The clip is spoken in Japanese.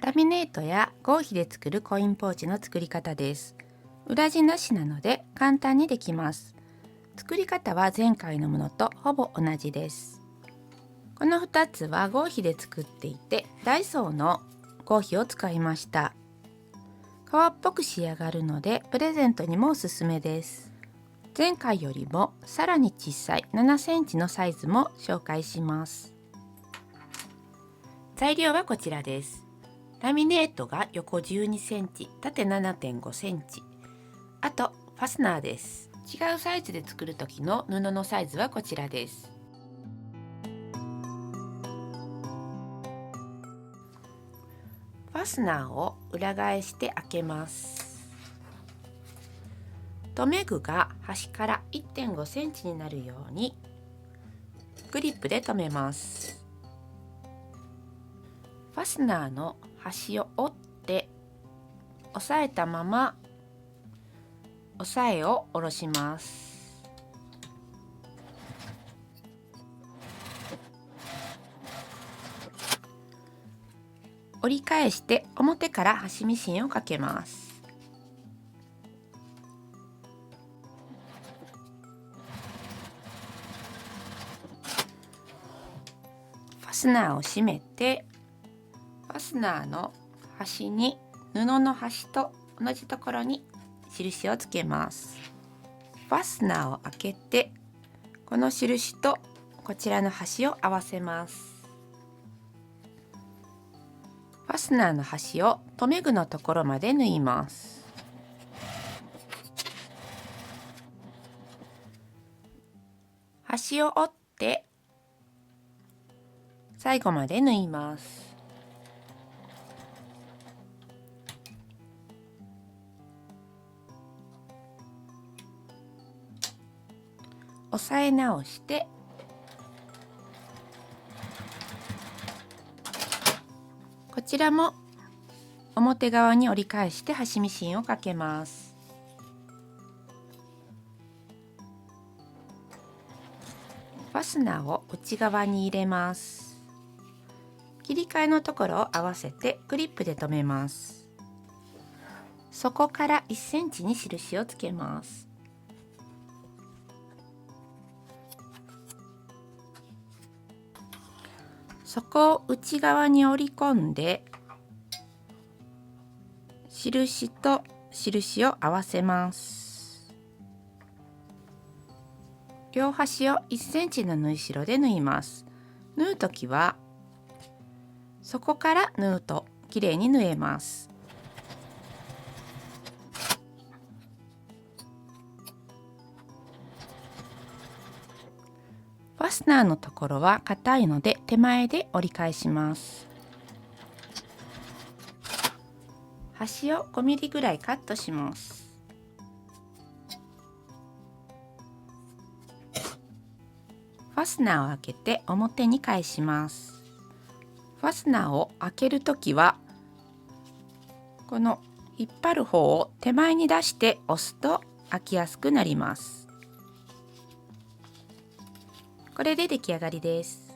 ラミネートや合皮で作るコインポーチの作り方です。裏地なしなので簡単にできます。作り方は前回のものとほぼ同じです。この2つは合皮で作っていて、ダイソーの合皮を使いました。革っぽく仕上がるのでプレゼントにもおすすめです。前回よりもさらに小さい7センチのサイズも紹介します。材料はこちらです。ラミネートが横12センチ、縦7.5センチ。あとファスナーです。違うサイズで作る時の布のサイズはこちらです。ファスナーを裏返して開けます。留め具が端から 1.5 センチになるようにグリップで留めます。ファスナーの端を折って押さえたまま押さえを下ろします。折り返して表から端ミシンをかけます。ファスナーを閉めて、ファスナーの端に布の端と同じところに印をつけます。ファスナーを開けて、この印とこちらの端を合わせます。ファスナーの端を留め具のところまで縫います。端を折って最後まで縫います。押さえ直してこちらも表側に折り返して端ミシンをかけます。ファスナーを内側に入れます。切り替えのところを合わせてクリップで留めます。底から1センチに印をつけます。底を内側に折り込んで印と印を合わせます。両端を1センチの縫い代で縫います。縫うときは底から縫うときれいに縫えます。ファスナーのところは硬いので手前で折り返します。端を5ミリぐらいカットします。ファスナーを開けて表に返します。ファスナーを開けるときはこの引っ張る方を手前に出して押すと開きやすくなります。これで出来上がりです。